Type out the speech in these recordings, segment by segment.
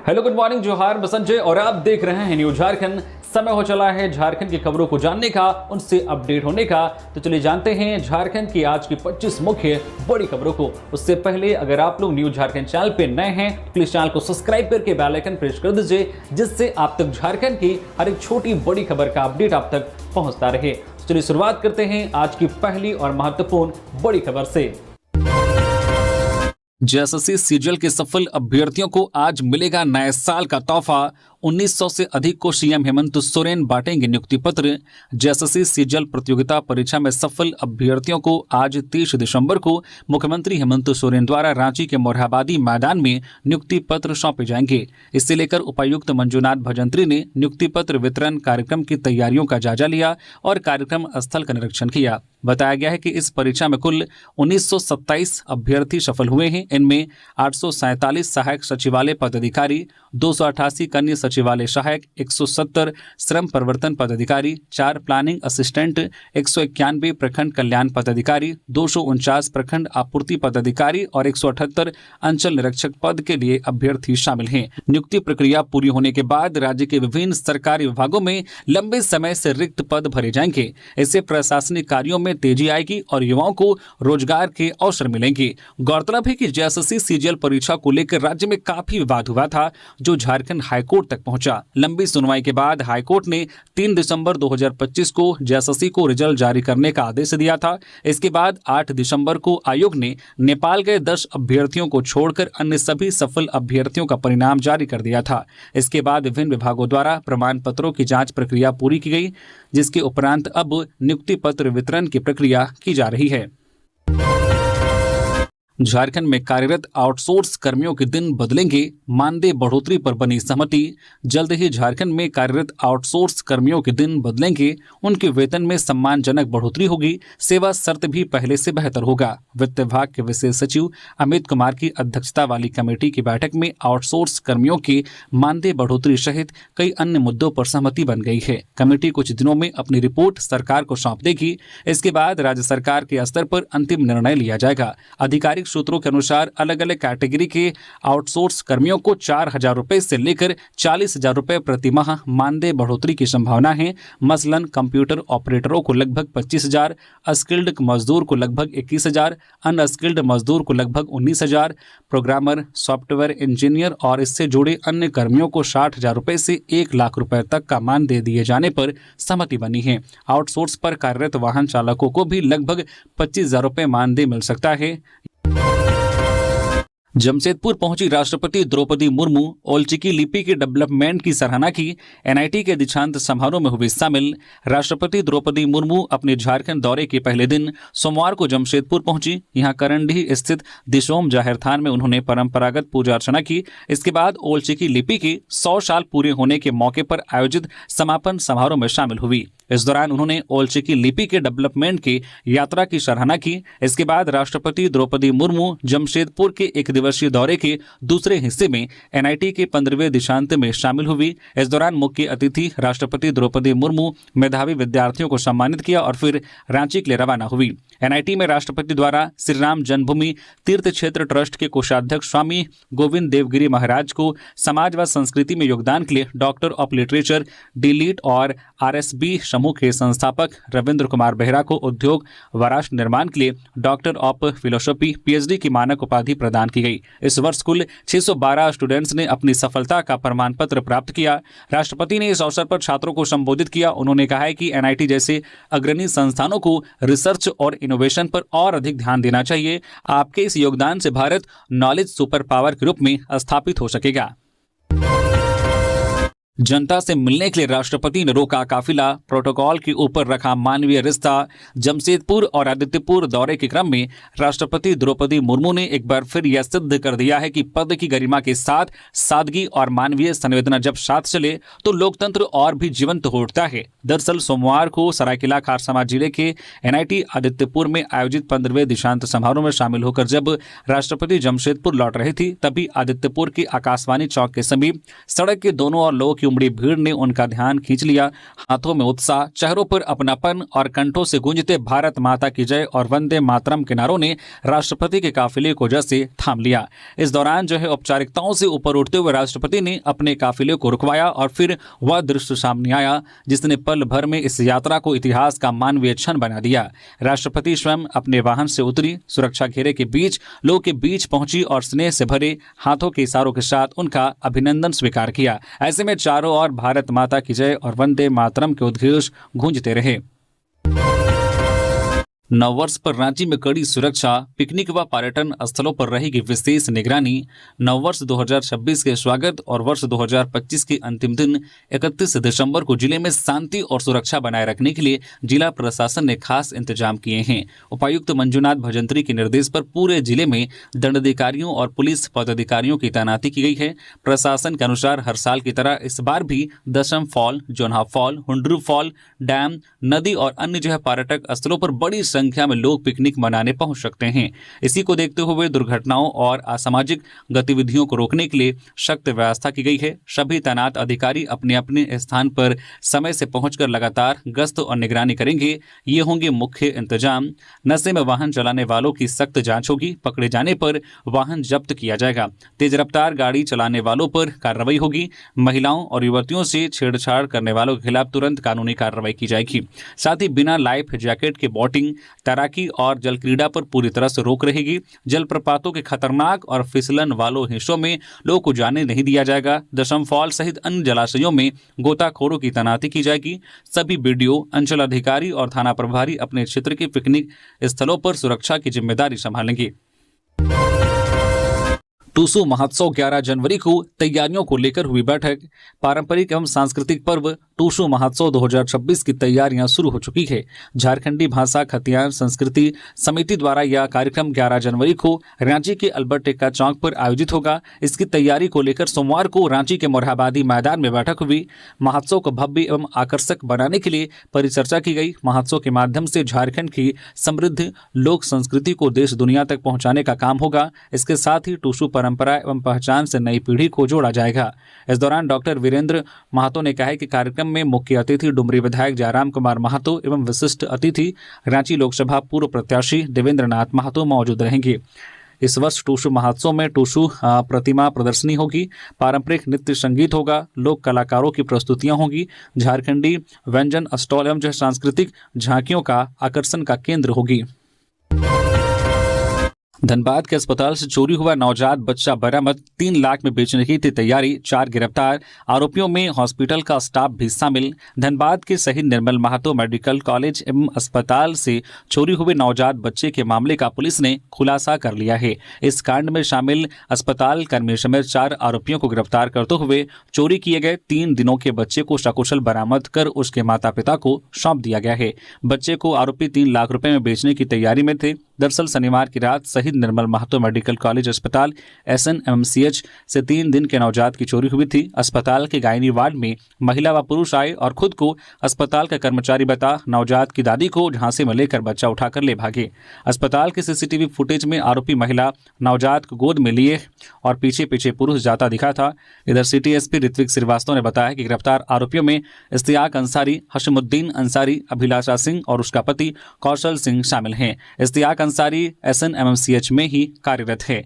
Hello, good morning, जोहार, मैं संजय और आप देख रहे हैं न्यूज झारखंड। समय हो चला है झारखंड की खबरों को जानने का, उनसे अपडेट होने का। तो चलिए जानते हैं झारखंड की आज की 25 मुख्य बड़ी खबरों को। उससे पहले अगर आप लोग न्यूज झारखंड चैनल पे नए हैं तो प्लीज चैनल को सब्सक्राइब करके बेल आइकन प्रेस कर दीजिए, जिससे आप तक झारखंड की हर एक छोटी बड़ी खबर का अपडेट आप तक पहुंचता रहे। तो चलिए शुरुआत करते हैं आज की पहली और महत्वपूर्ण बड़ी खबर से। जेएसएससी सीजीएल के सफल अभ्यर्थियों को आज मिलेगा नए साल का तोहफा। 1900 से अधिक को सीएम हेमंत सोरेन बांटेंगे नियुक्ति पत्र। जेएसएससी सीजीएल प्रतियोगिता परीक्षा में सफल अभ्यर्थियों को आज 30 दिसंबर को मुख्यमंत्री हेमंत सोरेन द्वारा रांची के मोरहाबादी मैदान में नियुक्ति पत्र सौंपे जाएंगे। इससे लेकर उपायुक्त मंजुनाथ भजंत्री ने नियुक्ति पत्र वितरण कार्यक्रम की तैयारियों का जायजा लिया और कार्यक्रम स्थल का निरीक्षण किया। बताया गया है कि इस परीक्षा में कुल 1927 अभ्यर्थी सफल हुए हैं। इनमें 847 सहायक सचिवालय पदाधिकारी, 288 कन्या सचिवालय सहायक, 170 श्रम परिवर्तन पदाधिकारी, 4 प्लानिंग असिस्टेंट, 191 प्रखंड कल्याण पदाधिकारी, 249 प्रखंड आपूर्ति पदाधिकारी और 178 अंचल निरीक्षक पद के लिए अभ्यर्थी शामिल हैं। नियुक्ति प्रक्रिया पूरी होने के बाद राज्य के विभिन्न सरकारी विभागों में लंबे समय से रिक्त पद भरे जाएंगे। इससे प्रशासनिक कार्यों में तेजी आएगी और युवाओं को रोजगार के अवसर मिलेंगे। गौरतलब है कि जेएसएससी सीजीएल परीक्षा को लेकर राज्य में काफी विवाद हुआ था, जो झारखंड हाईकोर्ट तक पहुंचा। लंबी सुनवाई के बाद हाईकोर्ट ने 3 दिसंबर 2025 को जेएसएससी को रिजल्ट जारी करने का आदेश दिया था। इसके बाद 8 दिसंबर को आयोग ने नेपाल गए 10 अभ्यर्थियों को छोड़कर अन्य सभी सफल अभ्यर्थियों का परिणाम जारी कर दिया था। इसके बाद विभिन्न विभागों द्वारा प्रमाण पत्रों की जांच प्रक्रिया पूरी की गई, जिसके उपरांत अब नियुक्ति पत्र वितरण की प्रक्रिया की जा रही है। झारखंड में कार्यरत आउटसोर्स कर्मियों के दिन बदलेंगे, मानदेय बढ़ोतरी पर बनी सहमति। जल्द ही झारखंड में कार्यरत आउटसोर्स कर्मियों के दिन बदलेंगे, उनके वेतन में सम्मानजनक बढ़ोतरी होगी, सेवा शर्त भी पहले से बेहतर होगा। वित्त विभाग के विशेष सचिव अमित कुमार की अध्यक्षता वाली कमेटी की बैठक में आउटसोर्स कर्मियों की मानदेय बढ़ोतरी सहित कई अन्य मुद्दों पर सहमति बन गई है। कमेटी कुछ दिनों में अपनी रिपोर्ट सरकार को सौंप देगी। इसके बाद राज्य सरकार के स्तर पर अंतिम निर्णय लिया जाएगा। आधिकारिक सूत्रों के अनुसार अलग अलग कैटेगरी के आउटसोर्स कर्मियों को 4,000 रुपए से लेकर 40,000 रुपए प्रति माह मानदेय बढ़ोतरी की संभावना है। मसलन कंप्यूटर ऑपरेटरों को लगभग 25,000, अस्किल्ड मजदूर को लगभग 21,000, अनस्किल्ड मजदूर को लगभग 19,000, प्रोग्रामर, सॉफ्टवेयर इंजीनियर और इससे जुड़े अन्य कर्मियों को 60,000 रुपए से 1 लाख रुपए तक का मानदेय दिए जाने पर सहमति बनी है। आउटसोर्स पर कार्यरत वाहन चालकों को भी लगभग 25,000 रुपए मानदेय मिल सकता है। जमशेदपुर पहुंची राष्ट्रपति द्रौपदी मुर्मू ओलचिकी लिपि के डेवलपमेंट की सराहना की। एनआईटी के दीक्षांत समारोह में हुई शामिल। राष्ट्रपति द्रौपदी मुर्मू अपने झारखंड दौरे के पहले दिन सोमवार को जमशेदपुर पहुंची। यहां करंडीह स्थित दिशोम जाहिर थान में उन्होंने परंपरागत पूजा अर्चना की। इसके बाद ओलचिकी लिपि के 100 साल पूरे होने के मौके पर आयोजित समापन समारोह में शामिल हुई। इस दौरान उन्होंने ओलचिकी लिपि के डेवलपमेंट की यात्रा की सराहना की। इसके बाद राष्ट्रपति द्रौपदी मुर्मू जमशेदपुर के एक दिवसीय दौरे के दूसरे हिस्से में एनआईटी के 15वें दीक्षांत में शामिल हुई। इस दौरान मुख्य अतिथि राष्ट्रपति द्रौपदी मुर्मू मेधावी विद्यार्थियों को सम्मानित किया और फिर रांची के लिए रवाना हुई। एनआईटी में राष्ट्रपति द्वारा श्री राम जन्मभूमि तीर्थ क्षेत्र ट्रस्ट के कोषाध्यक्ष स्वामी गोविंद देवगिरी महाराज को समाज व संस्कृति में योगदान के लिए डॉक्टर ऑफ लिटरेचर डीलिट और आरएसबी समूह के संस्थापक रविंद्र कुमार बेहरा को उद्योग व राष्ट्र निर्माण के लिए डॉक्टर ऑफ फिलोसफी पीएचडी की मानक उपाधि प्रदान की गई। इस वर्ष कुल 612 स्टूडेंट्स ने अपनी सफलता का प्रमाण पत्र प्राप्त किया। राष्ट्रपति ने इस अवसर पर छात्रों को संबोधित किया। उन्होंने कहा है कि एनआईटी जैसे अग्रणी संस्थानों को रिसर्च और इनोवेशन पर और अधिक ध्यान देना चाहिए। आपके इस योगदान से भारत नॉलेज सुपर पावर के रूप में स्थापित हो सकेगा। जनता से मिलने के लिए राष्ट्रपति ने रोका काफिला, प्रोटोकॉल के ऊपर रखा मानवीय रिश्ता। जमशेदपुर और आदित्यपुर दौरे के क्रम में राष्ट्रपति द्रौपदी मुर्मू ने एक बार फिर यह सिद्ध कर दिया है कि पद की गरिमा के साथ सादगी और मानवीय संवेदना जब साथ चले तो लोकतंत्र और भी जीवंत हो उठता है। दरअसल सोमवार को सरायकेला खारसावां जिले के एनआईटी आदित्यपुर में आयोजित 15वें दीक्षांत समारोह में शामिल होकर जब राष्ट्रपति जमशेदपुर लौट रहे थे, तभी आदित्यपुर के आकाशवाणी चौक के समीप सड़क के दोनों ओर लोगों की उमड़ी भीड़ ने उनका ध्यान खींच लिया। हाथों में उत्साह, चेहरों पर अपनापन और कंठों से गूंजते भारत माता की जय और वंदे मातरम के नारों ने राष्ट्रपति के काफिले को जैसे थाम लिया। इस दौरान जो है औपचारिकताओं से ऊपर उठते हुए राष्ट्रपति ने अपने काफिले को रुकवाया और फिर वह दृश्य सामने आया जिसने पल भर में इस यात्रा को इतिहास का मानवीय क्षण बना दिया। राष्ट्रपति स्वयं अपने वाहन से उतरी, सुरक्षा घेरे के बीच लोगों के बीच पहुंची और स्नेह से भरे हाथों के इशारों के साथ उनका अभिनंदन स्वीकार किया। ऐसे में चारों ओर भारत माता की जय और वंदे मातरम के उद्घोष गूंजते रहे। नववर्ष पर रांची में कड़ी सुरक्षा, पिकनिक व पर्यटन स्थलों पर रहेगी विशेष निगरानी। नववर्ष 2026 के स्वागत और वर्ष 2025 के अंतिम दिन 31 दिसंबर को जिले में शांति और सुरक्षा बनाए रखने के लिए जिला प्रशासन ने खास इंतजाम किए हैं। उपायुक्त मंजुनाथ भजंत्री के निर्देश पर पूरे जिले में दंडाधिकारियों और पुलिस पदाधिकारियों की तैनाती की गई है। प्रशासन के अनुसार हर साल की तरह इस बार भी दशम fall, Jonha fall, Hundru fall, dam, नदी और अन्य जो है पर्यटक स्थलों पर बड़ी संख्या में लोग पिकनिक मनाने पहुंच सकते हैं। इसी को देखते हुए दुर्घटनाओं और असामाजिक गतिविधियों को रोकने के लिए सख्त व्यवस्था की गई है। सभी तैनात अधिकारी अपने अपने स्थान पर समय से पहुंचकर लगातार गश्त और निगरानी करेंगे। ये होंगे मुख्य इंतजाम। नशे में वाहन चलाने वालों की सख्त जांच होगी। पकड़े जाने पर वाहन जब्त किया जाएगा। तेज रफ्तार गाड़ी चलाने वालों पर कार्रवाई होगी। महिलाओं और युवतियों से छेड़छाड़ करने वालों के खिलाफ तुरंत कानूनी कार्रवाई की जाएगी। साथ ही बिना लाइफ जैकेट के बोटिंग, तैराकी और जल क्रीड़ा पर पूरी तरह से रोक रहेगी। जलप्रपातों के खतरनाक और फिसलन वालों हिस्सों में लोगों को जाने नहीं दिया जाएगा। दशम फॉल सहित अन्य जलाशयों में गोताखोरों की तैनाती की जाएगी। सभी बीडीओ, अंचल अधिकारी और थाना प्रभारी अपने क्षेत्र के पिकनिक स्थलों पर सुरक्षा की जिम्मेदारी संभालेंगे। टूसू महोत्सव 11 जनवरी को तैयारियों को लेकर हुई बैठक। पारंपरिक एवं सांस्कृतिक पर्व टूसू महोत्सव 2026 की तैयारियां शुरू हो चुकी है। झारखंडी भाषा खतियान संस्कृति समिति द्वारा यह कार्यक्रम 11 जनवरी को रांची के अल्बर्ट एक्का चौक पर आयोजित होगा। इसकी तैयारी को लेकर सोमवार को रांची के मोरहाबादी मैदान में बैठक हुई। महोत्सव को भव्य एवं आकर्षक बनाने के लिए परिचर्चा की गई। महोत्सव के माध्यम से झारखंड की समृद्ध लोक संस्कृति को देश दुनिया तक पहुंचाने का काम होगा। इसके साथ ही टूसू परंपरा एवं पहचान से नई पीढ़ी को जोड़ा जाएगा। इस दौरान डॉक्टर वीरेंद्र महतो ने कहा कि कार्यक्रम में मुख्य अतिथि डुमरी विधायक जयराम कुमार महतो एवं विशिष्ट अतिथि रांची लोकसभा पूर्व प्रत्याशी देवेंद्र नाथ महतो मौजूद रहेंगे। इस वर्ष टूसू महोत्सव में टूसू प्रतिमा प्रदर्शनी होगी, पारंपरिक नृत्य संगीत होगा, लोक कलाकारों की प्रस्तुतियां होंगी, झारखंडी व्यंजन स्टॉल एवं जो सांस्कृतिक झांकियों का आकर्षण का केंद्र होगी। धनबाद के अस्पताल से चोरी हुआ नवजात बच्चा बरामद, 3 लाख में बेचने की थी तैयारी, 4 गिरफ्तार। आरोपियों में हॉस्पिटल का स्टाफ भी शामिल। धनबाद के शहीद निर्मल महतो मेडिकल कॉलेज एवं अस्पताल से चोरी हुए नवजात बच्चे के मामले का पुलिस ने खुलासा कर लिया है। इस कांड में शामिल अस्पताल कर्मी समेत 4 आरोपियों को गिरफ्तार करते हुए चोरी किए गए 3 दिनों के बच्चे को सकुशल बरामद कर उसके माता पिता को सौंप दिया गया है। बच्चे को आरोपी 3 लाख रुपए में बेचने की तैयारी में थे। दरअसल शनिवार की रात शहीद निर्मल महतो मेडिकल कॉलेज अस्पताल SNMCH से 3 दिन के नवजात की चोरी हुई थी। अस्पताल के गायनी वार्ड में महिला व पुरुष आए और खुद को अस्पताल का कर्मचारी बता नवजात की दादी को झांसे में लेकर बच्चा उठाकर ले भागे। अस्पताल के CCTV फुटेज में आरोपी महिला नवजात को गोद में लिए और पीछे पीछे पुरुष जाता दिखा था। इधर सिटी SP ऋत्विक श्रीवास्तव ने बताया कि गिरफ्तार आरोपियों में इश्तियाक अंसारी, हशमुद्दीन अंसारी, अभिलाषा सिंह और उसका पति कौशल सिंह शामिल हैं। इश्तियाक अंसारी SNMCH में ही कार्यरत है।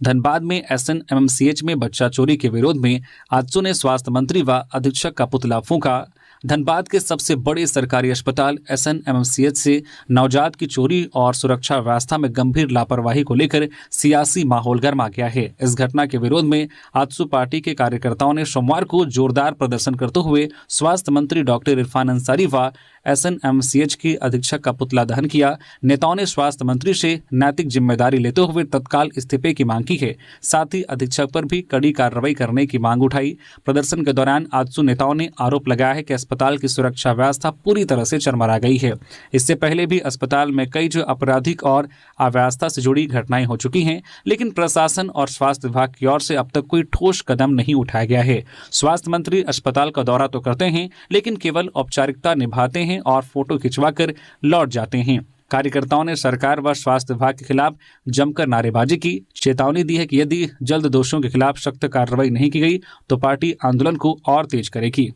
धनबाद में SNMCH में बच्चा चोरी के विरोध में आजसू ने स्वास्थ्य मंत्री व अधीक्षक का पुतला फूंका। धनबाद के सबसे बड़े सरकारी अस्पताल SNMCH से नवजात की चोरी और सुरक्षा व्यवस्था में गंभीर लापरवाही को लेकर सियासी माहौल गर्मा गया है। इस घटना के विरोध में आजसू पार्टी के कार्यकर्ताओं ने सोमवार को जोरदार प्रदर्शन करते हुए स्वास्थ्य मंत्री डॉक्टर इरफान अंसारी व SNMCH के अधीक्षक का पुतला दहन किया। नेताओं ने स्वास्थ्य मंत्री से नैतिक जिम्मेदारी लेते हुए तत्काल इस्तीफे की मांग की है। साथ ही अधीक्षक पर भी कड़ी कार्रवाई करने की मांग उठाई। प्रदर्शन के दौरान आजसू नेताओं ने आरोप लगाया है कि अस्पताल की सुरक्षा व्यवस्था पूरी तरह से चरमरा गई है। इससे पहले भी अस्पताल में कई जो आपराधिक और अव्यवस्था से जुड़ी घटनाएं हो चुकी हैं, लेकिन प्रशासन और स्वास्थ्य विभाग की ओर से अब तक कोई ठोस कदम नहीं उठाया गया है। स्वास्थ्य मंत्री अस्पताल का दौरा तो करते हैं, लेकिन केवल औपचारिकता निभाते हैं और फोटो खिंचवाकर लौट जाते हैं। कार्यकर्ताओं ने सरकार व स्वास्थ्य विभाग के खिलाफ जमकर नारेबाजी की, चेतावनी दी है कि यदि जल्द दोषियों के खिलाफ सख्त कार्रवाई नहीं की गई तो पार्टी आंदोलन को और तेज करेगी।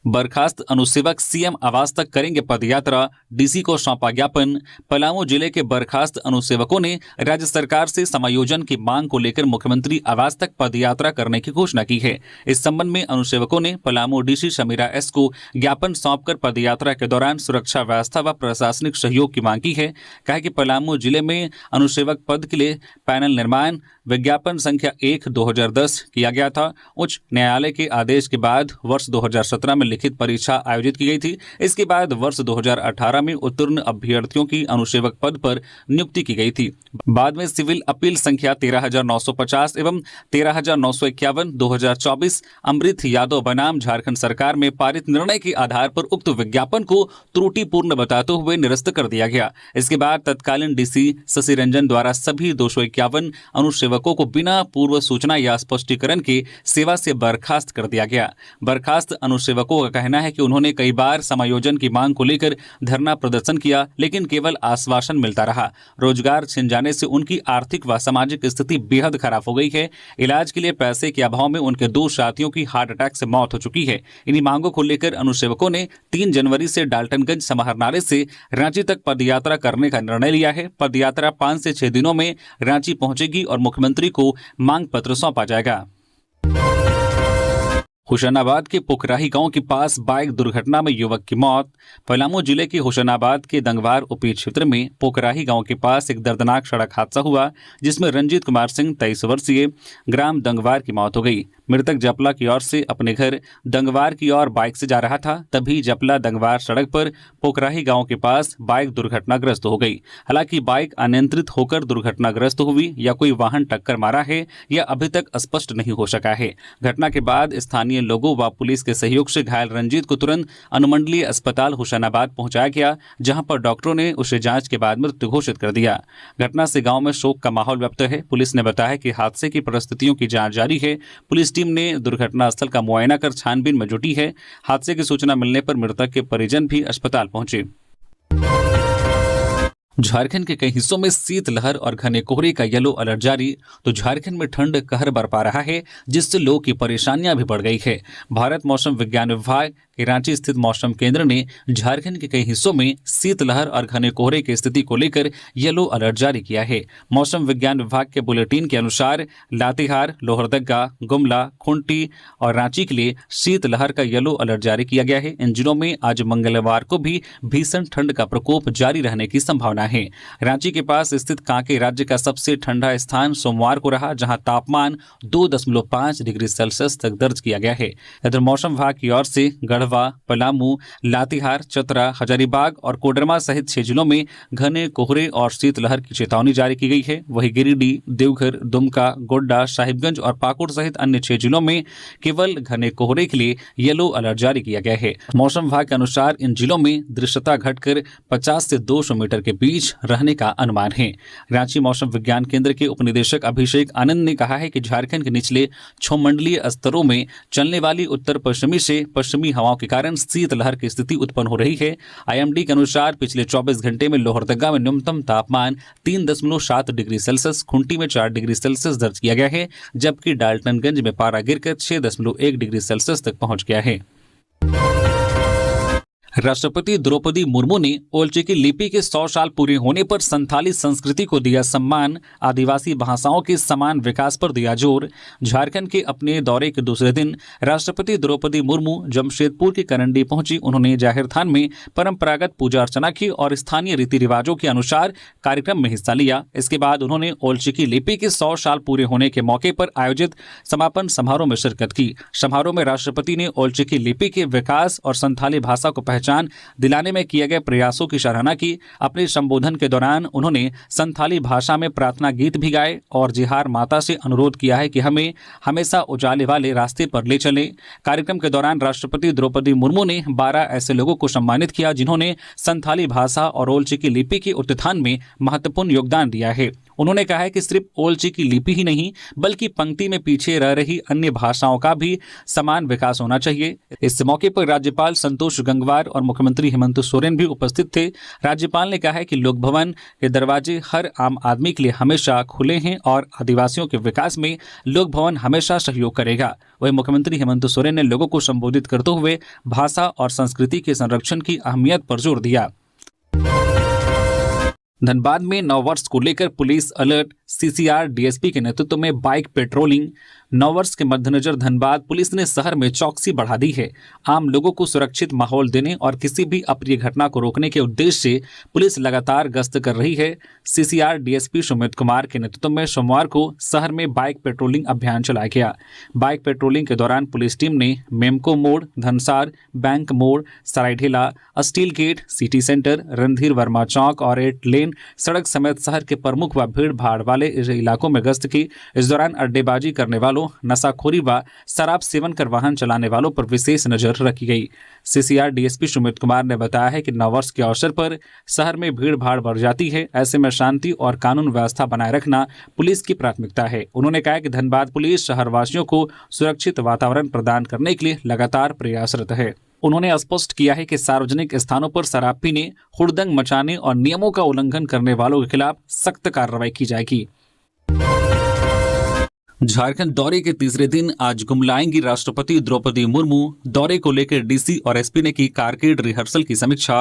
बर्खास्त अनुसेवक सीएम आवास तक करेंगे पदयात्रा, डीसी को सौंपा ज्ञापन। पलामू जिले के बर्खास्त अनुसेवकों ने राज्य सरकार से समायोजन की मांग को लेकर मुख्यमंत्री आवास तक पदयात्रा करने की घोषणा की है। इस संबंध में अनुसेवकों ने पलामू डीसी शमीरा एस को ज्ञापन सौंपकर पदयात्रा के दौरान सुरक्षा व्यवस्था व प्रशासनिक सहयोग की मांग की है। कहा कि पलामू जिले में अनुसेवक पद के लिए पैनल निर्माण विज्ञापन संख्या 1/2010 किया गया था। उच्च न्यायालय के आदेश के बाद वर्ष 2017 में लिखित परीक्षा आयोजित की गई थी। इसके बाद वर्ष 2018 में उत्तीर्ण अभ्यर्थियों की अनुसेवक पद पर नियुक्ति की गई थी। बाद में सिविल अपील संख्या 13,950 एवं 13,951 2024 अमृत यादव बनाम झारखंड सरकार में पारित निर्णय के आधार पर उक्त विज्ञापन को त्रुटिपूर्ण बताते हुए निरस्त कर दिया गया। इसके बाद तत्कालीन डीसी शशि रंजन द्वारा सभी 251 अनुसेवकों को बिना पूर्व सूचना या स्पष्टीकरण के सेवा से बर्खास्त कर दिया गया। बर्खास्त अनुसेवकों का कहना है कि उन्होंने कई बार समायोजन की मांग को लेकर धरना प्रदर्शन किया, लेकिन केवल आश्वासन मिलता रहा। रोजगार छिन जाने से उनकी आर्थिक व सामाजिक स्थिति बेहद खराब हो गई है। इलाज के लिए पैसे के अभाव में उनके 2 साथियों की हार्ट अटैक से मौत हो चुकी है। इन्हीं मांगों को लेकर अनुसेवकों ने 3 जनवरी से डाल्टनगंज समाहरणालय से रांची तक पदयात्रा करने का निर्णय लिया है। पदयात्रा 5 से 6 दिनों में रांची पहुंचेगी और मुख्यमंत्री को मांग पत्र सौंपा जाएगा। होशंगाबाद के पोखराही गांव के पास बाइक दुर्घटना में युवक की मौत। पलामू जिले के होशंगाबाद के दंगवार उपी क्षेत्र में पोखराही गांव के पास एक दर्दनाक सड़क हादसा हुआ, जिसमें रंजीत कुमार सिंह 23 वर्षीय ग्राम दंगवार की मौत हो गई। मृतक जपला की ओर से अपने घर दंगवार की ओर बाइक से जा रहा था, तभी जपला दंगवार सड़क पर पोखराही गांव के पास बाइक दुर्घटनाग्रस्त हो गई। हालांकि बाइक अनियंत्रित होकर दुर्घटनाग्रस्त हुई या कोई वाहन टक्कर मारा है यह अभी तक स्पष्ट नहीं हो सका है। घटना के बाद स्थानीय लोगों व पुलिस के सहयोग से घायल रंजीत को तुरंत अनुमंडलीय अस्पताल होशंगाबाद पहुंचाया गया, जहां पर डॉक्टरों ने उसे जांच के बाद मृत घोषित कर दिया। घटना से गांव में शोक का माहौल व्यक्त है। पुलिस ने बताया कि हादसे की परिस्थितियों की जांच जारी है। पुलिस टीम ने दुर्घटना स्थल का मुआयना कर छानबीन में जुटी है। हादसे की सूचना मिलने पर मृतक के परिजन भी अस्पताल पहुंचे। झारखंड के कई हिस्सों में शीतलहर और घने कोहरे का येलो अलर्ट जारी। तो झारखंड में ठंड कहर बरपा रहा है, जिससे लोगों की परेशानियां भी बढ़ गई है। भारत मौसम विज्ञान विभाग के रांची स्थित मौसम केंद्र ने झारखंड के कई हिस्सों में शीतलहर और घने कोहरे की स्थिति को लेकर येलो अलर्ट जारी किया है। मौसम विज्ञान विभाग के बुलेटिन के अनुसार लातेहार, लोहरदगा, गुमला, खूंटी और रांची के लिए शीतलहर का येलो अलर्ट जारी किया गया है। इन जिलों में आज मंगलवार को भी भीषण ठंड का प्रकोप जारी रहने की संभावना है। रांची के पास स्थित कांके राज्य का सबसे ठंडा स्थान सोमवार को रहा, जहां तापमान 2.5 डिग्री सेल्सियस तक दर्ज किया गया है। इधर मौसम विभाग की ओर से गढ़वा, पलामू, लातेहार, चतरा, हजारीबाग और कोडरमा सहित 6 जिलों में घने कोहरे और शीतलहर की चेतावनी जारी की गई है। वहीं गिरिडीह, देवघर, दुमका, गोड्डा, साहिबगंज और पाकुड़ सहित अन्य 6 जिलों में केवल घने कोहरे के लिए येलो अलर्ट जारी किया गया है। मौसम विभाग के अनुसार इन जिलों में दृश्यता घटकर 50 से 200 मीटर के बीच रहने का अनुमान है। रांची मौसम विज्ञान केंद्र के उपनिदेशक अभिषेक आनंद ने कहा है कि झारखंड के निचले 6 मंडलीय स्तरों में चलने वाली उत्तर पश्चिमी से पश्चिमी हवाओं के कारण शीतलहर की स्थिति उत्पन्न हो रही है। आईएमडी के अनुसार पिछले 24 घंटे में लोहरदगा में न्यूनतम तापमान 3.7 डिग्री सेल्सियस, खूंटी में 4 डिग्री सेल्सियस दर्ज किया गया है, जबकि डाल्टनगंज में पारा गिरकर 6.1 डिग्री सेल्सियस तक पहुंच गया है। राष्ट्रपति द्रौपदी मुर्मू ने ओलचिकी लिपि के 100 साल पूरे होने पर संथाली संस्कृति को दिया सम्मान, आदिवासी भाषाओं के समान विकास पर दिया जोर। झारखंड के अपने दौरे के दूसरे दिन राष्ट्रपति द्रौपदी मुर्मू जमशेदपुर के करंडी पहुंची। उन्होंने जाहिर थान में परंपरागत पूजा अर्चना की और स्थानीय रीति रिवाजों के अनुसार कार्यक्रम में हिस्सा लिया। इसके बाद उन्होंने ओलचिकी लिपि के 100 साल पूरे होने के मौके पर आयोजित समापन समारोह में शिरकत की। समारोह में राष्ट्रपति ने ओलचिकी लिपि के विकास और संथाली भाषा को पहचान दिलाने में किए गए प्रयासों की सराहना की। अपने संबोधन के दौरान उन्होंने संथाली भाषा में प्रार्थना गीत भी गाए और जिहार माता से अनुरोध किया है कि हमें हमेशा उजाले वाले रास्ते पर ले चले। कार्यक्रम के दौरान राष्ट्रपति द्रौपदी मुर्मू ने 12 ऐसे लोगों को सम्मानित किया जिन्होंने संथाली भाषा और ओलचिकी लिपि के उत्थान में महत्वपूर्ण योगदान दिया है। उन्होंने कहा है कि सिर्फ ओलची की लिपि ही नहीं बल्कि पंक्ति में पीछे रह रही अन्य भाषाओं का भी समान विकास होना चाहिए। इस मौके पर राज्यपाल संतोष गंगवार और मुख्यमंत्री हेमंत सोरेन भी उपस्थित थे। राज्यपाल ने कहा है कि लोक भवन के दरवाजे हर आम आदमी के लिए हमेशा खुले हैं और आदिवासियों के विकास में लोक भवन हमेशा सहयोग करेगा। वहीं मुख्यमंत्री हेमंत सोरेन ने लोगों को संबोधित करते हुए भाषा और संस्कृति के संरक्षण की अहमियत पर जोर दिया। धनबाद में नववर्ष को लेकर पुलिस अलर्ट, सीसीआर डीएसपी के नेतृत्व में बाइक पेट्रोलिंग। नववर्ष के मद्देनजर धनबाद पुलिस ने शहर में चौकसी बढ़ा दी है। आम लोगों को सुरक्षित माहौल देने और किसी भी अप्रिय घटना को रोकने के उद्देश्य से पुलिस लगातार गश्त कर रही है। सीसीआर डीएसपी सुमित कुमार के नेतृत्व में सोमवार को शहर में बाइक पेट्रोलिंग अभियान चलाया गया। बाइक पेट्रोलिंग के दौरान पुलिस टीम ने मेमको मोड़, धनसार, बैंक मोड़, Saraidhela, steel gate, city centre, Randhir Verma चौक और 8 लेन सड़क समेत शहर के प्रमुख व भीड़ भाड़ वाले इलाकों में गश्त की। इस दौरान अड्डेबाजी करने वालों, नशाखोरी व शराब सेवन कर वाहन चलाने वालों पर विशेष नजर रखी गई। सीसीआर डीएसपी सुमित कुमार ने बताया है कि नववर्ष के अवसर पर शहर में भीड़ भाड़ बढ़ जाती है। ऐसे में शांति और कानून व्यवस्था बनाए रखना पुलिस की प्राथमिकता है। उन्होंने कहा कि धनबाद पुलिस शहरवासियों को सुरक्षित वातावरण प्रदान करने के लिए लगातार प्रयासरत है। उन्होंने स्पष्ट किया है कि सार्वजनिक स्थानों पर शराब पीने, हुड़दंग मचाने और नियमों का उल्लंघन करने वालों के खिलाफ सख्त कार्रवाई की जाएगी। झारखंड दौरे के तीसरे दिन आज गुमलाएंगी राष्ट्रपति द्रौपदी मुर्मू। दौरे को लेकर डीसी और एसपी ने की कारकेड रिहर्सल की समीक्षा।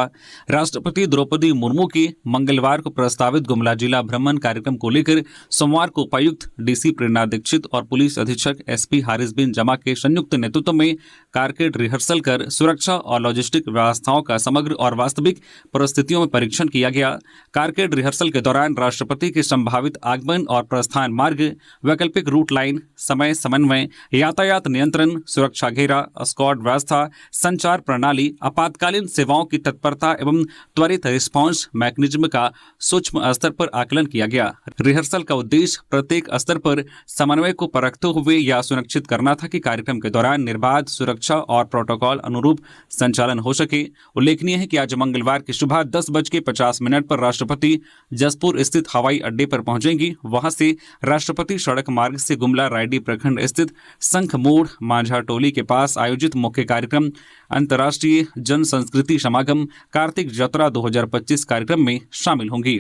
राष्ट्रपति द्रौपदी मुर्मू के मंगलवार को प्रस्तावित गुमला जिला भ्रमण कार्यक्रम को लेकर सोमवार को उपायुक्त डीसी प्रेरणा दीक्षित और पुलिस अधीक्षक एसपी हारिस बिन जमा के संयुक्त नेतृत्व में कारकेड रिहर्सल कर सुरक्षा और लॉजिस्टिक व्यवस्थाओं का समग्र और वास्तविक परिस्थितियों में परीक्षण किया गया। कारकेड रिहर्सल के दौरान राष्ट्रपति के संभावित आगमन और प्रस्थान मार्ग, वैकल्पिक रूट लाइन, समय समन्वय, यातायात नियंत्रण, सुरक्षा घेरा, स्क्वाड व्यवस्था, संचार प्रणाली, आपातकालीन सेवाओं की तत्परता एवं त्वरित रिस्पांस मैकेनिज्म का सूक्ष्म स्तर पर आकलन किया गया। रिहर्सल का उद्देश्य प्रत्येक स्तर पर समन्वय को परखते हुए यह सुनिश्चित करना था कि कार्यक्रम के दौरान निर्बाध सुरक्षा और प्रोटोकॉल अनुरूप संचालन हो सके। उल्लेखनीय है कि आज मंगलवार की सुबह 10:50 पर राष्ट्रपति जसपुर स्थित हवाई अड्डे पर पहुंचेंगी। वहां से राष्ट्रपति सड़क मार्ग से गुमला रायडी प्रखंड स्थित संख मोड़ मांझा टोली के पास आयोजित मुख्य कार्यक्रम अंतर्राष्ट्रीय जन संस्कृति समागम कार्तिक जतरा 2025 कार्यक्रम में शामिल होंगी।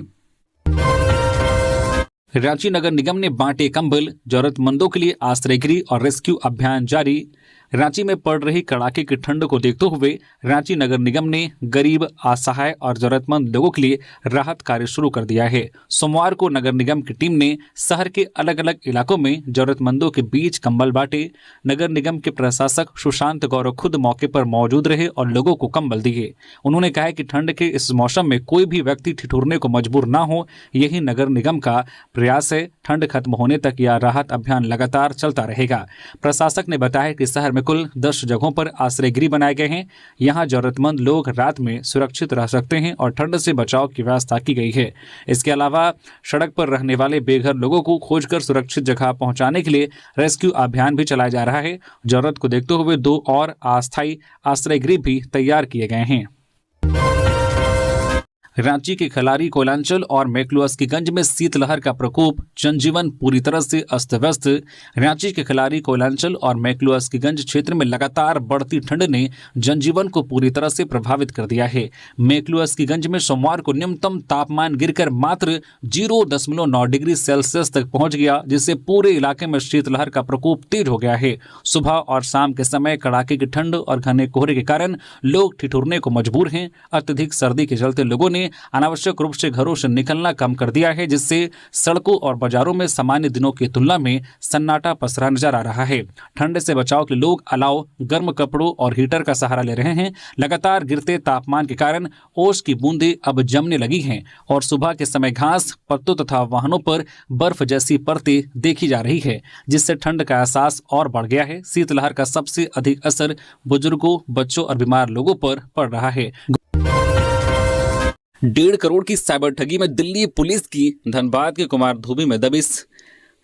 रांची नगर निगम ने बांटे कंबल, जरूरतमंदों के लिए आश्रय गृह और रेस्क्यू अभियान जारी। रांची में पड़ रही कड़ाके की ठंड को देखते हुए रांची नगर निगम ने गरीब, असहाय और जरूरतमंद लोगों के लिए राहत कार्य शुरू कर दिया है। सोमवार को नगर निगम की टीम ने शहर के अलग अलग इलाकों में जरूरतमंदों के बीच कंबल बांटे। नगर निगम के प्रशासक सुशांत गौरव खुद मौके पर मौजूद रहे और लोगों को कंबल दिए। उन्होंने कहा कि ठंड के इस मौसम में कोई भी व्यक्ति ठिठुरने को मजबूर न हो, यही नगर निगम का प्रयास है। ठंड खत्म होने तक यह राहत अभियान लगातार चलता रहेगा। प्रशासक ने बताया कि शहर में कुल 10 जगहों पर आश्रय गृह बनाए गए हैं। यहां जरूरतमंद लोग रात में सुरक्षित रह सकते हैं और ठंड से बचाव की व्यवस्था की गई है। इसके अलावा सड़क पर रहने वाले बेघर लोगों को खोजकर सुरक्षित जगह पहुंचाने के लिए रेस्क्यू अभियान भी चलाया जा रहा है। जरूरत को देखते हुए 2 और अस्थायी आश्रय गृह भी तैयार किए गए हैं। रांची के खलारी, कोयलांचल और मैक्लुस्कीगंज में शीतलहर का प्रकोप, जनजीवन पूरी तरह से अस्त व्यस्त। रांची के खलारी, कोयलांचल और मैक्लुस्कीगंज क्षेत्र में लगातार बढ़ती ठंड ने जनजीवन को पूरी तरह से प्रभावित कर दिया है। मैक्लुस्कीगंज में सोमवार को न्यूनतम तापमान गिरकर मात्र 0.9 डिग्री सेल्सियस तक पहुंच गया, जिससे पूरे इलाके में शीतलहर का प्रकोप तेज हो गया है। सुबह और शाम के समय कड़ाके की ठंड और घने कोहरे के कारण लोग ठिठुरने को मजबूर हैं। अत्यधिक सर्दी के चलते लोगों ने अनावश्यक रूप से घरों से निकलना कम कर दिया है, जिससे सड़कों और बाजारों में सामान्य दिनों की तुलना में सन्नाटा पसरा नजर आ रहा है। ठंड से बचाव के लोग अलाव, गर्म कपड़ों और हीटर का सहारा ले रहे हैं। लगातार गिरते तापमान के कारण ओस की बूंदें अब जमने लगी हैं और सुबह के समय घास, पत्तों तथा वाहनों पर बर्फ जैसी परतें देखी जा रही है, जिससे ठंड का एहसास और बढ़ गया है। शीतलहर का सबसे अधिक असर बुजुर्गों, बच्चों और बीमार लोगों पर पड़ रहा है। 1.5 करोड़ की साइबर ठगी में दिल्ली पुलिस की धनबाद के कुमार धोबी में दबिश।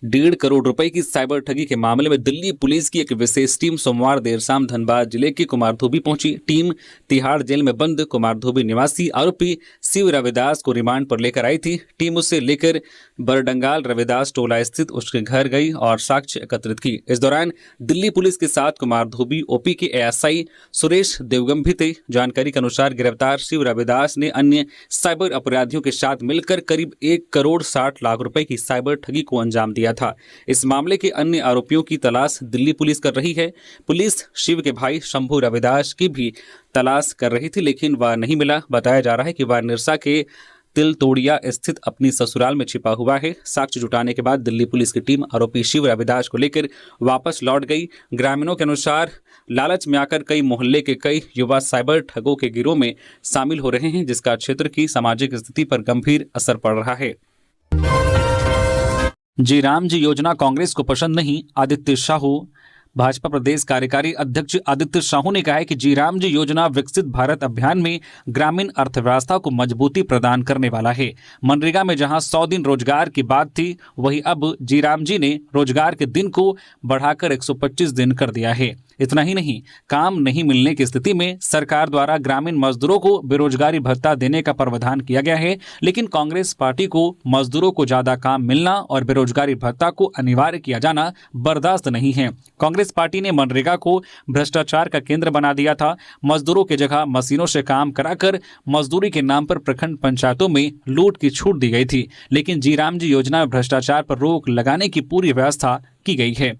1.5 करोड़ रुपए की साइबर ठगी के मामले में दिल्ली पुलिस की एक विशेष टीम सोमवार देर शाम धनबाद जिले के कुमारधोबी पहुंची। टीम तिहाड़ जेल में बंद कुमारधोबी निवासी आरोपी शिव रविदास को रिमांड पर लेकर आई थी। टीम उसे लेकर बरडंगाल रविदास टोला स्थित उसके घर गई और साक्ष्य एकत्रित की। इस दौरान दिल्ली पुलिस के साथ कुमारधोबी ओपी के एएसआई सुरेश देवगम भी थे। जानकारी के अनुसार गिरफ्तार शिव रविदास ने अन्य साइबर अपराधियों के साथ मिलकर करीब 1 करोड़ 60 लाख रुपए की साइबर ठगी को अंजाम दिया था। इस मामले के अन्य आरोपियों की तलाश दिल्ली पुलिस कर रही है। पुलिस शिव के भाई शंभू रविदास की भी तलाश कर रही थी, लेकिन वह नहीं मिला। बताया जा रहा है कि वह निरसा के तिलतोड़िया स्थित अपनी ससुराल में छिपा हुआ है। साक्ष्य जुटाने के बाद दिल्ली पुलिस की टीम आरोपी शिव रविदास को लेकर वापस लौट गई। ग्रामीणों के अनुसार लालच में आकर कई मोहल्ले के कई युवा साइबर ठगों के गिरोह में शामिल हो रहे हैं, जिसका क्षेत्र की सामाजिक स्थिति पर गंभीर असर पड़ रहा है। जी राम जी योजना कांग्रेस को पसंद नहीं, आदित्य साहू। भाजपा प्रदेश कार्यकारी अध्यक्ष आदित्य साहू ने कहा है कि जी राम जी योजना विकसित भारत अभियान में ग्रामीण अर्थव्यवस्था को मजबूती प्रदान करने वाला है। मनरेगा में जहां 100 दिन रोजगार की बात थी, वहीं अब जी राम जी ने रोजगार के दिन को बढ़ाकर 125 दिन कर दिया है। इतना ही नहीं, काम नहीं मिलने की स्थिति में सरकार द्वारा ग्रामीण मजदूरों को बेरोजगारी भत्ता देने का प्रावधान किया गया है, लेकिन कांग्रेस पार्टी को मजदूरों को ज्यादा काम मिलना और बेरोजगारी भत्ता को अनिवार्य किया जाना बर्दाश्त नहीं है। कांग्रेस पार्टी ने मनरेगा को भ्रष्टाचार का केंद्र बना दिया था। मजदूरों की जगह मशीनों से काम कराकर मजदूरी के नाम पर प्रखंड पंचायतों में लूट की छूट दी गई थी, लेकिन जी राम जी योजना में भ्रष्टाचार पर रोक लगाने की पूरी व्यवस्था की गई है।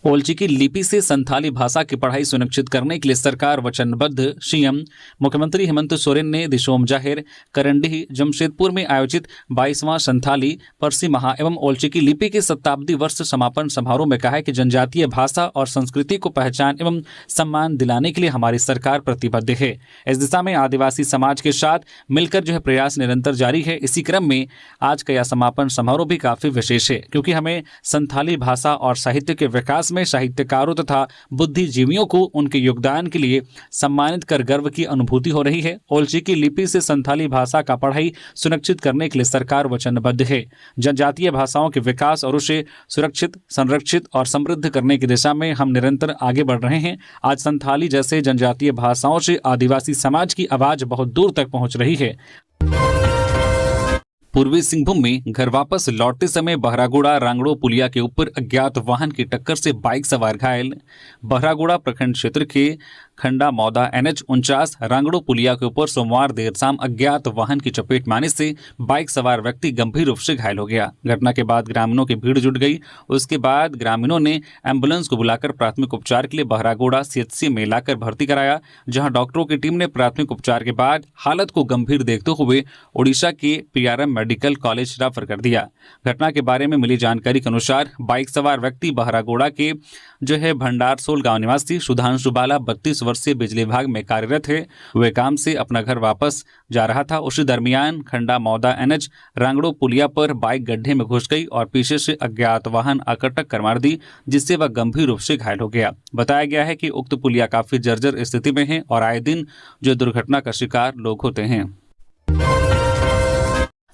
ओलची की लिपि से संथाली भाषा की पढ़ाई सुनिश्चित करने के लिए सरकार वचनबद्ध। सीएम मुख्यमंत्री हेमंत सोरेन ने दिशोम जाहिर करंडी जमशेदपुर में आयोजित 22वां संथाली परसी महा एवं ओलची की लिपि के शताब्दी वर्ष समापन समारोह में कहा है कि जनजातीय भाषा और संस्कृति को पहचान एवं सम्मान दिलाने के लिए हमारी सरकार प्रतिबद्ध है। इस दिशा में आदिवासी समाज के साथ मिलकर प्रयास निरंतर जारी है। इसी क्रम में आज का यह समापन समारोह भी काफी विशेष है, क्योंकि हमें संथाली भाषा और साहित्य के विकास में साहित्यकारों तथा बुद्धिजीवियों को उनके योगदान के लिए सम्मानित कर गर्व की अनुभूति हो रही है। ओलची की लिपि से संथाली भाषा का पढ़ाई सुनिश्चित करने के लिए सरकार वचनबद्ध है। जनजातीय भाषाओं के विकास और उसे सुरक्षित, संरक्षित और समृद्ध करने की दिशा में हम निरंतर आगे बढ़ रहे हैं। आज संथाली जैसे जनजातीय भाषाओं से आदिवासी समाज की आवाज बहुत दूर तक पहुंच रही है। पूर्वी सिंहभूम में घर वापस लौटते समय बहरागोड़ा रांगड़ो पुलिया के ऊपर अज्ञात वाहन की टक्कर से बाइक सवार घायल। बहरागोड़ा प्रखंड क्षेत्र के खंडा मौदा NH 49 रांगड़ो पुलिया के ऊपर सोमवार देर शाम अज्ञात वाहन की चपेट में आने से बाइक सवार व्यक्ति गंभीर रूप से घायल हो गया। घटना के बाद ग्रामीणों की भीड़ जुट गई। उसके बाद ग्रामीणों ने एम्बुलेंस को बुलाकर प्राथमिक उपचार के लिए बहरागोड़ा CHC में लाकर भर्ती कराया, जहां डॉक्टरों की टीम ने प्राथमिक उपचार के बाद हालत को गंभीर देखते हुए उड़ीसा के PRM मेडिकल कॉलेज रेफर कर दिया। घटना के बारे में मिली जानकारी के अनुसार बाइक सवार व्यक्ति बहरागोड़ा के भंडारसोल गांव निवासी सुधांशु बाला 32 वर्षीय बिजली विभाग में कार्यरत है। वे काम से अपना घर वापस जा रहा था। उसी दरमियान खंडा मौदा NH रांगड़ो पुलिया पर बाइक गड्ढे में घुस गई और पीछे से अज्ञात वाहन आकर टक्कर मार दी, जिससे वह गंभीर रूप से घायल हो गया। बताया गया है कि उक्त पुलिया काफी जर्जर स्थिति में है और आए दिन दुर्घटना का शिकार लोग होते हैं।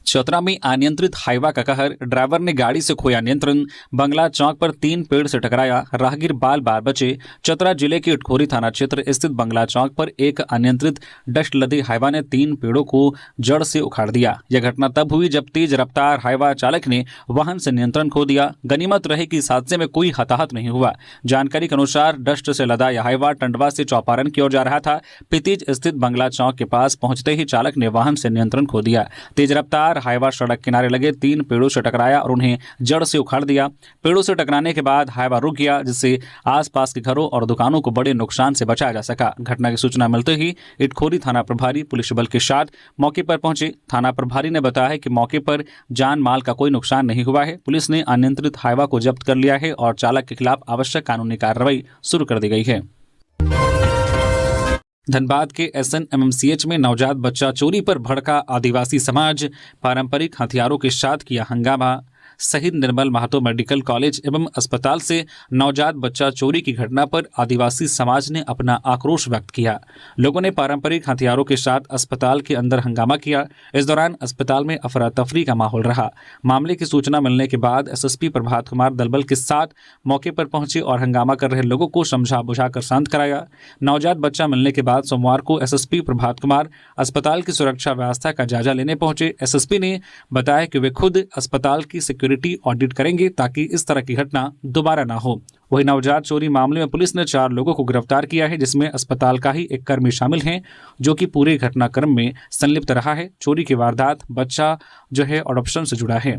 चतरा में अनियंत्रित हाईवा का कहर, ड्राइवर ने गाड़ी से खोया नियंत्रण, बंगला चौक पर 3 पेड़ से टकराया, राहगीर बाल बाल बचे। चतरा जिले के इटखोरी थाना क्षेत्र स्थित बंगला चौक पर एक अनियंत्रित डस्ट लदे हाईवा ने 3 पेड़ों को जड़ से उखाड़ दिया। यह घटना तब हुई जब तेज रफ्तार हाईवा चालक ने वाहन से नियंत्रण खो दिया। गनीमत रहे कि इस हादसे में कोई हताहत नहीं हुआ। जानकारी के अनुसार डस्ट से लदा यह हाईवा टंडवा से चौपारण की ओर जा रहा था। पितीज स्थित बंगला चौक के पास पहुंचते ही चालक ने वाहन से नियंत्रण खो दिया। तेज रफ्तार हाईवा सड़क किनारे लगे 3 पेड़ों से टकराया और उन्हें जड़ से उखाड़ दिया। पेड़ों से टकराने के बाद हाईवा रुक गया, जिससे आसपास के घरों और दुकानों को बड़े नुकसान से बचाया जा सका। घटना की सूचना मिलते ही इटखोरी थाना प्रभारी पुलिस बल के साथ मौके पर पहुंचे। थाना प्रभारी ने बताया कि मौके पर जान माल का कोई नुकसान नहीं हुआ है। पुलिस ने अनियंत्रित हाईवा को जब्त कर लिया है और चालक के खिलाफ आवश्यक कानूनी कार्रवाई शुरू कर दी गई है। धनबाद के SNMMCH में नवजात बच्चा चोरी पर भड़का आदिवासी समाज, पारंपरिक हथियारों के साथ किया हंगामा। शहीद निर्मल महतो मेडिकल कॉलेज एवं अस्पताल से नवजात बच्चा चोरी की घटना पर आदिवासी समाज ने अपना आक्रोश व्यक्त किया। लोगों ने पारंपरिक हथियारों के साथ अस्पताल के अंदर हंगामा किया। इस दौरान अस्पताल में अफरा तफरी का माहौल रहा। मामले की सूचना मिलने के बाद एसएसपी प्रभात कुमार दलबल के साथ मौके पर पहुंचे और हंगामा कर रहे लोगों को समझा बुझाकर शांत कराया। नवजात बच्चा मिलने के बाद सोमवार को एसएसपी प्रभात कुमार अस्पताल की सुरक्षा व्यवस्था का जायजा लेने पहुंचे। एसएसपी ने बताया कि वे खुद अस्पताल की सिक्योरिटी ऑडिट करेंगे ताकि इस तरह की घटना दोबारा ना हो। वही नवजात चोरी मामले में पुलिस ने 4 लोगों को गिरफ्तार किया है, जिसमें अस्पताल का ही एक कर्मी शामिल है जो कि पूरे घटनाक्रम में संलिप्त रहा है। चोरी की वारदात बच्चा जो है अडॉप्शन से जुड़ा है।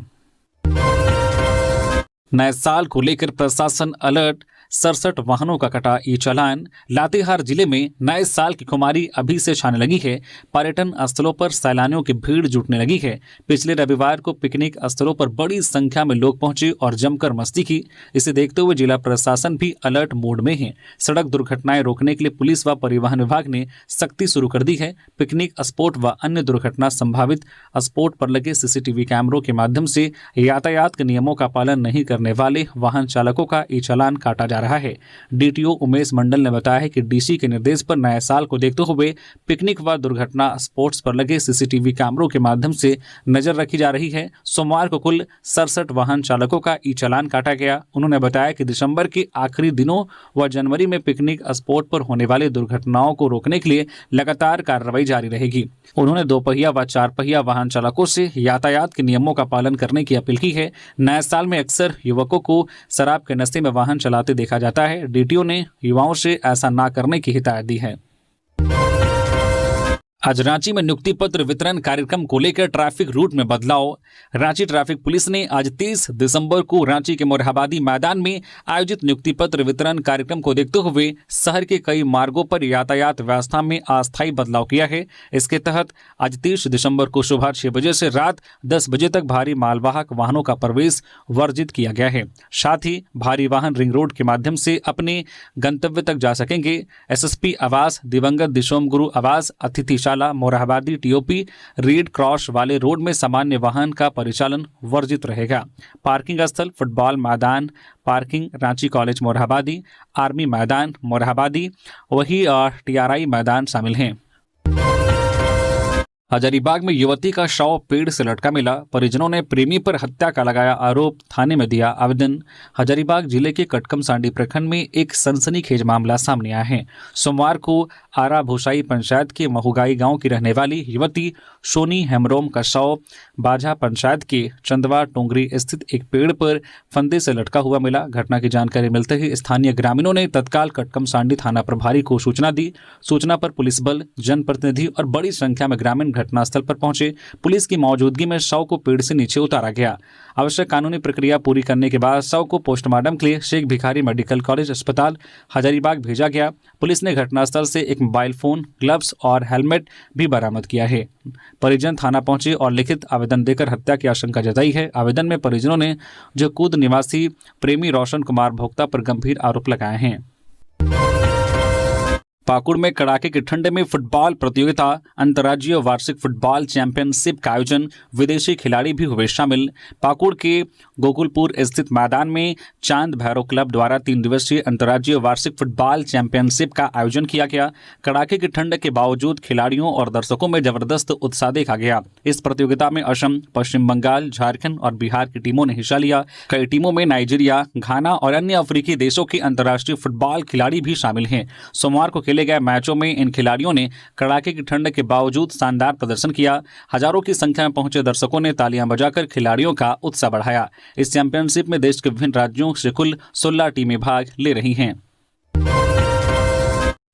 नए साल को लेकर प्रशासन अलर्ट, 67 वाहनों का कटा ई चालान। लातेहार जिले में नए साल की खुमारी अभी से छाने लगी है। पर्यटन स्थलों पर सैलानियों की भीड़ जुटने लगी है। पिछले रविवार को पिकनिक स्थलों पर बड़ी संख्या में लोग पहुंचे और जमकर मस्ती की। इसे देखते हुए जिला प्रशासन भी अलर्ट मोड में है। सड़क दुर्घटनाएं रोकने के लिए पुलिस व परिवहन विभाग ने सख्ती शुरू कर दी है। पिकनिक स्पॉट व अन्य दुर्घटना संभावित स्पॉट पर लगे सीसीटीवी कैमरों के माध्यम से यातायात के नियमों का पालन नहीं करने वाले वाहन चालकों का ई चालान काटा जा रहा है। डीटीओ उमेश मंडल ने बताया है कि डीसी के निर्देश पर नए साल को देखते हुए पिकनिक व दुर्घटना स्पॉट्स पर लगे सीसीटीवी कैमरों के माध्यम से नजर रखी जा रही है। सोमवार को कुल 67 वाहन चालकों का ई चालान काटा गया। उन्होंने बताया कि दिसंबर के आखिरी दिनों व जनवरी में पिकनिक स्पॉट पर होने वाली दुर्घटनाओं को रोकने के लिए लगातार कार्रवाई जारी रहेगी। उन्होंने 2 पहिया व 4 पहिया वाहन चालकों से यातायात के नियमों का पालन करने की अपील की है। नए साल में अक्सर युवकों को शराब के नशे में वाहन चलाते देखा जाता है। डीटीओ ने युवाओं से ऐसा ना करने की हिदायत दी है। आज रांची में नियुक्ति पत्र वितरण कार्यक्रम को लेकर ट्रैफिक रूट में बदलाव। रांची ट्रैफिक पुलिस ने आज 30 दिसंबर को रांची के मोरहाबादी मैदान में आयोजित नियुक्ति पत्र वितरण कार्यक्रम को देखते हुए शहर के कई मार्गों पर यातायात व्यवस्था में अस्थायी बदलाव किया है। इसके तहत आज 30 दिसंबर को सुबह 6 बजे से रात 10 बजे तक भारी मालवाहक वाहनों का प्रवेश वर्जित किया गया है। साथ ही भारी वाहन रिंग रोड के माध्यम से अपने गंतव्य तक जा सकेंगे। एसएसपी आवास, दिवंगत दिशोम गुरु आवास, अतिथि मोरहाबादी टीओपी, रेड क्रॉस वाले रोड में सामान्य वाहन का परिचालन वर्जित रहेगा। पार्किंग स्थल फुटबॉल मैदान parking, Ranchi college Morhabadi, army मैदान मोरहाबादी, वही टीआरआई मैदान शामिल हैं। हजारीबाग में युवती का शव पेड़ से लटका मिला। परिजनों ने प्रेमी पर हत्या का लगाया आरोप, थाने में दिया आवेदन। हजारीबाग जिले के कटकमसांडी प्रखंड में एक सनसनीखेज मामला सामने आया है। सोमवार को आरा भूसाई पंचायत के महुगाई गांव की रहने वाली युवती सोनी हेमरोम का शव बाझा पंचायत के चंदवा टोंगरी स्थित एक पेड़ पर फंदे से लटका हुआ मिला। घटना की जानकारी मिलते ही स्थानीय ग्रामीणों ने तत्काल कटकमसांडी थाना प्रभारी को सूचना दी। सूचना पर पुलिस बल, जनप्रतिनिधि और बड़ी संख्या में ग्रामीण घटनास्थल पर पहुंचे। पुलिस की मौजूदगी में शव को पेड़ से नीचे उतारा गया। आवश्यक कानूनी प्रक्रिया पूरी करने के बाद शव को पोस्टमार्टम के लिए शेख भिखारी मेडिकल कॉलेज अस्पताल हजारीबाग भेजा गया। पुलिस ने घटनास्थल से एक मोबाइल फोन, ग्लव्स और हेलमेट भी बरामद किया है। परिजन थाना पहुंचे और लिखित आवेदन देकर हत्या की आशंका जताई है। आवेदन में परिजनों ने जो कूद निवासी प्रेमी रोशन कुमार भोक्ता पर गंभीर आरोप लगाए हैं। पाकुड़ में कड़ाके की ठंड में फुटबॉल प्रतियोगिता, अंतर्राज्यीय वार्षिक फुटबॉल चैंपियनशिप का आयोजन, विदेशी खिलाड़ी भी हुए शामिल। पाकुड़ के गोकुलपुर स्थित मैदान में चांद भैरव क्लब द्वारा 3 दिवसीय अंतर्राज्यीय वार्षिक फुटबॉल चैंपियनशिप का आयोजन किया गया। कड़ाके की ठंड के बावजूद खिलाड़ियों और दर्शकों में जबरदस्त उत्साह देखा गया। इस प्रतियोगिता में असम, पश्चिम बंगाल, झारखंड और बिहार की टीमों ने हिस्सा लिया। कई टीमों में नाइजीरिया, घाना और अन्य अफ्रीकी देशों के अंतर्राष्ट्रीय फुटबॉल खिलाड़ी भी शामिल हैं। सोमवार को खेले गए मैचों में इन खिलाड़ियों ने कड़ाके की ठंड के बावजूद शानदार प्रदर्शन किया। हजारों की संख्या में पहुंचे दर्शकों ने तालियां बजाकर खिलाड़ियों का उत्साह बढ़ाया। इस चैंपियनशिप में देश के विभिन्न राज्यों से कुल 16 टीमें भाग ले रही हैं।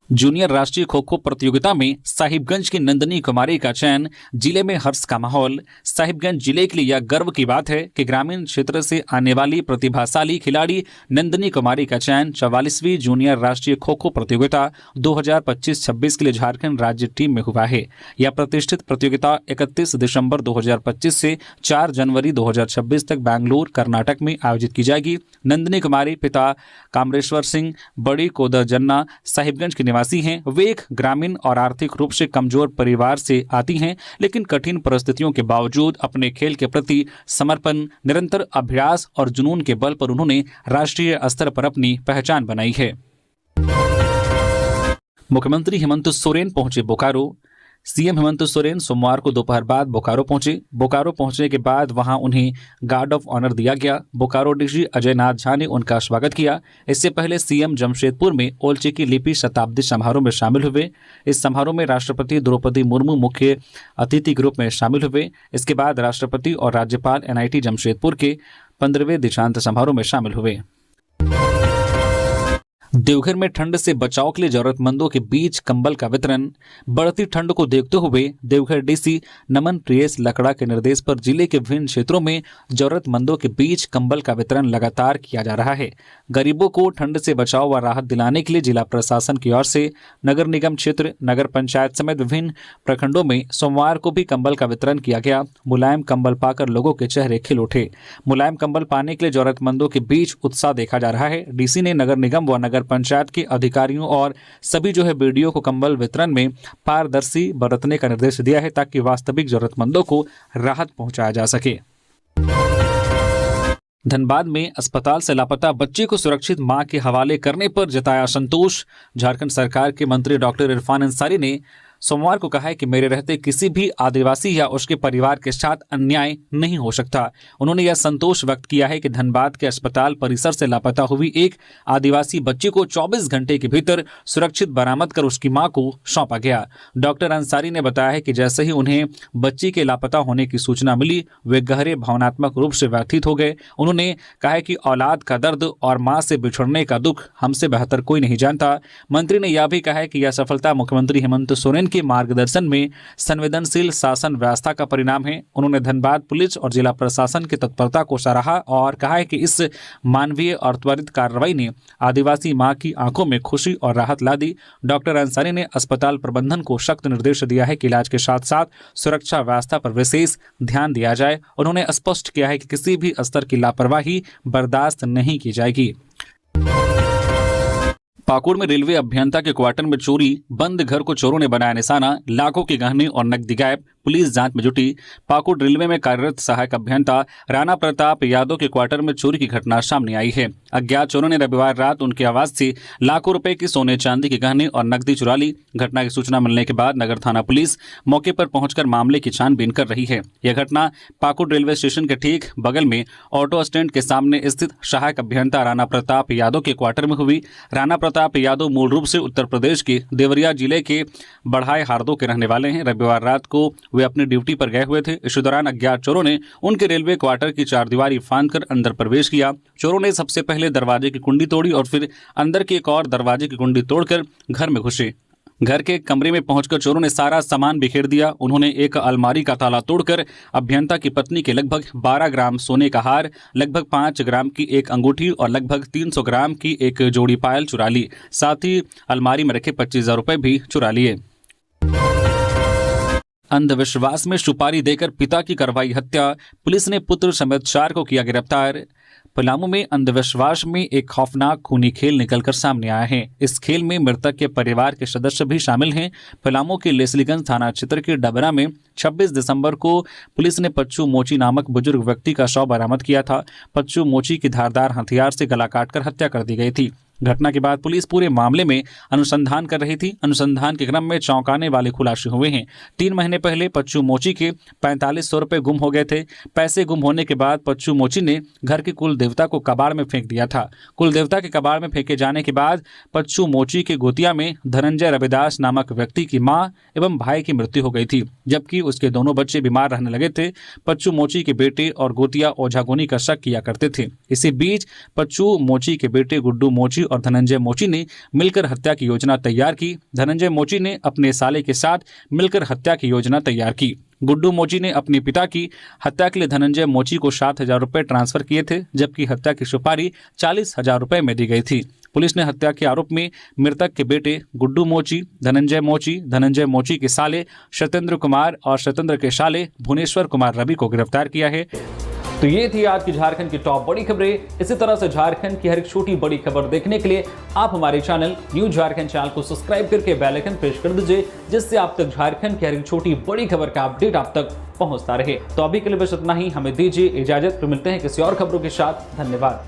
जूनियर राष्ट्रीय खो खो प्रतियोगिता में साहिबगंज की नंदिनी कुमारी का चयन, जिले में हर्ष का माहौल। साहिबगंज जिले के लिए यह गर्व की बात है कि ग्रामीण क्षेत्र से आने वाली प्रतिभाशाली खिलाड़ी नंदिनी कुमारी का चयन 44वीं जूनियर राष्ट्रीय खो खो प्रतियोगिता 2025-26 के लिए झारखंड राज्य टीम में हुआ है। यह प्रतिष्ठित प्रतियोगिता 31 दिसंबर 2025 से 4 जनवरी 2026 तक बेंगलुरु, कर्नाटक में आयोजित की जाएगी। नंदिनी कुमारी पिता कामरेश्वर सिंह बड़ी कोदरजन्ना साहिबगंज के निवासी हैं। वे एक ग्रामीण और आर्थिक रूप से कमजोर परिवार से आती हैं, लेकिन कठिन परिस्थितियों के बावजूद अपने खेल के प्रति समर्पण, निरंतर अभ्यास और जुनून के बल पर उन्होंने राष्ट्रीय स्तर पर अपनी पहचान बनाई है। मुख्यमंत्री हेमंत सोरेन पहुंचे बोकारो। सीएम हेमंत सोरेन सोमवार को दोपहर बाद बोकारो पहुंचे। बोकारो पहुंचने के बाद वहां उन्हें गार्ड ऑफ ऑनर दिया गया। बोकारो डीसी अजय नाथ झा ने उनका स्वागत किया। इससे पहले सीएम जमशेदपुर में ओलचिकी लिपि शताब्दी समारोह में शामिल हुए। इस समारोह में राष्ट्रपति द्रौपदी मुर्मू मुख्य अतिथि के रूप में शामिल हुए। इसके बाद राष्ट्रपति और राज्यपाल NIT जमशेदपुर के 15वें दीक्षांत समारोह में शामिल हुए। देवघर में ठंड से बचाव के लिए जरूरतमंदों के बीच कंबल का वितरण। बढ़ती ठंड को देखते हुए देवघर डीसी नमन प्रियेश लकड़ा के निर्देश पर जिले के विभिन्न क्षेत्रों में जरूरतमंदों के बीच कंबल का वितरण लगातार किया जा रहा है। गरीबों को ठंड से बचाव व राहत दिलाने के लिए जिला प्रशासन की ओर से नगर निगम क्षेत्र, नगर पंचायत समेत विभिन्न प्रखंडों में सोमवार को भी कंबल का वितरण किया गया। मुलायम कंबल पाकर लोगों के चेहरे खिल उठे। मुलायम कंबल पाने के लिए जरूरतमंदों के बीच उत्साह देखा जा रहा है। डीसी ने नगर निगम व नगर पंचायत के अधिकारियों और सभी BDO को कंबल वितरण में पारदर्शी बरतने का निर्देश दिया है, ताकि वास्तविक जरूरतमंदों को राहत पहुंचाया जा सके। धनबाद में अस्पताल से लापता बच्चे को सुरक्षित मां के हवाले करने पर जताया संतोष। झारखंड सरकार के मंत्री डॉक्टर इरफान अंसारी ने सोमवार को कहा है कि मेरे रहते किसी भी आदिवासी या उसके परिवार के साथ अन्याय नहीं हो सकता। उन्होंने यह संतोष व्यक्त किया है कि धनबाद के अस्पताल परिसर से लापता हुई एक आदिवासी बच्ची को 24 घंटे के भीतर सुरक्षित बरामद कर उसकी मां को सौंपा गया। डॉक्टर अंसारी ने बताया है कि जैसे ही उन्हें बच्ची के लापता होने की सूचना मिली, वे गहरे भावनात्मक रूप से व्यथित हो गए। उन्होंने कहा है कि औलाद का दर्द और मां से बिछड़ने का दुख हमसे बेहतर कोई नहीं जानता। मंत्री ने यह भी कहा है कि यह सफलता मुख्यमंत्री हेमंत सोरेन के मार्गदर्शन में संवेदनशील शासन व्यवस्था का परिणाम है। उन्होंने धनबाद पुलिस और जिला प्रशासन की तत्परता को सराहा और कहा है कि इस मानवीय और त्वरित कार्रवाई ने आदिवासी मां की आंखों में खुशी और राहत ला दी। डॉक्टर अंसारी ने अस्पताल प्रबंधन को सख्त निर्देश दिया है कि इलाज के साथ साथ सुरक्षा व्यवस्था पर विशेष ध्यान दिया जाए। उन्होंने स्पष्ट किया है कि किसी भी स्तर की लापरवाही बर्दाश्त नहीं की जाएगी। पाकुड़ में रेलवे अभियंता के क्वार्टर में चोरी, बंद घर को चोरों ने बनाया निशाना, लाखों के गहने और नकदी गायब, पुलिस जांच में जुटी। पाकुड़ रेलवे में कार्यरत सहायक अभियंता राणा प्रताप यादव के क्वार्टर में चोरी की घटना सामने आई है। अज्ञात चोरों ने रविवार रात उनके आवास से लाखों रुपए के सोने चांदी के गहने और नकदी चुरा ली। घटना की सूचना मिलने के बाद नगर थाना पुलिस मौके पर पहुंचकर मामले की छानबीन कर रही है। यह घटना पाकुड़ रेलवे स्टेशन के ठीक बगल में ऑटो स्टैंड के सामने स्थित सहायक अभियंता राणा प्रताप यादव के क्वार्टर में हुई। राणा प्रताप यादव मूल रूप से उत्तर प्रदेश के देवरिया जिले के बढ़ाई हार्दो के रहने वाले हैं। रविवार रात को वे अपनी ड्यूटी पर गए हुए थे। इसी दौरान अज्ञात चोरों ने उनके रेलवे क्वार्टर की चारदीवारी फांदकर अंदर प्रवेश किया। चोरों ने सबसे पहले दरवाजे की कुंडी तोड़ी और फिर अंदर के एक और दरवाजे की कुंडी तोड़कर घर में घुसे। घर के कमरे में पहुंचकर चोरों ने सारा सामान बिखेर दिया। उन्होंने एक अलमारी का ताला तोड़कर अभियंता की पत्नी के लगभग 12 ग्राम सोने का हार, लगभग 5 ग्राम की एक अंगूठी और लगभग 300 ग्राम की एक जोड़ी पायल चुरा ली। साथ ही अलमारी में रखे 25,000 रुपए भी चुरा लिए। अंधविश्वास में सुपारी देकर पिता की करवाई हत्या, पुलिस ने पुत्र समेत 4 को किया गिरफ्तार। पलामू में अंधविश्वास में एक खौफनाक खूनी खेल निकलकर सामने आया है। इस खेल में मृतक के परिवार के सदस्य भी शामिल हैं। पलामू के लेस्लीगंज थाना क्षेत्र के डबरा में 26 दिसंबर को पुलिस ने पच्चू मोची नामक बुजुर्ग व्यक्ति का शव बरामद किया था। पच्चू मोची की धारदार हथियार से गला काटकर हत्या कर दी गई थी। घटना के बाद पुलिस पूरे मामले में अनुसंधान कर रही थी। अनुसंधान के क्रम में चौंकाने वाले खुलासे हुए हैं। 3 महीने पहले पच्चू मोची के 4500 रुपए गुम हो गए थे। पैसे गुम होने के बाद पच्चू मोची ने घर के कुल देवता को कबाड़ में फेंक दिया था। कुल देवता के कबाड़ में फेंके जाने के बाद पच्चू मोची के गोतिया में धनंजय रविदास नामक व्यक्ति की मां एवं भाई की मृत्यु हो गई थी, जबकि उसके दोनों बच्चे बीमार रहने लगे थे। पच्चू मोची के बेटे और गोतिया ओझागुनी का शक किया करते थे। इसी बीच पच्चू मोची के बेटे गुड्डू मोची और धनंजय मोची ने मिलकर हत्या की योजना तैयार की। धनंजय मोची ने अपने साले के साथ मिलकर हत्या की योजना तैयार की। गुड्डू मोची ने अपने पिता की हत्या के लिए धनंजय मोची को 7,000 रुपए ट्रांसफर किए थे, जबकि हत्या की सुपारी 40,000 रुपए में दी गई थी। पुलिस ने हत्या के आरोप में मृतक के बेटे गुड्डू मोची, धनंजय मोची के साले सत्येंद्र कुमार और सत्येंद्र के साले भुवनेश्वर कुमार रवि को गिरफ्तार किया है। तो ये थी आज की झारखंड की टॉप बड़ी खबरें। इसी तरह से झारखंड की हर एक छोटी बड़ी खबर देखने के लिए आप हमारे चैनल न्यूज झारखंड चैनल को सब्सक्राइब करके बेल आइकन प्रेस कर दीजिए, जिससे आप तक झारखंड की हर एक छोटी बड़ी खबर का अपडेट आप तक पहुंचता रहे। तो अभी के लिए बस इतना ही, हमें दीजिए इजाजत। फिर मिलते हैं किसी और खबरों के साथ। धन्यवाद।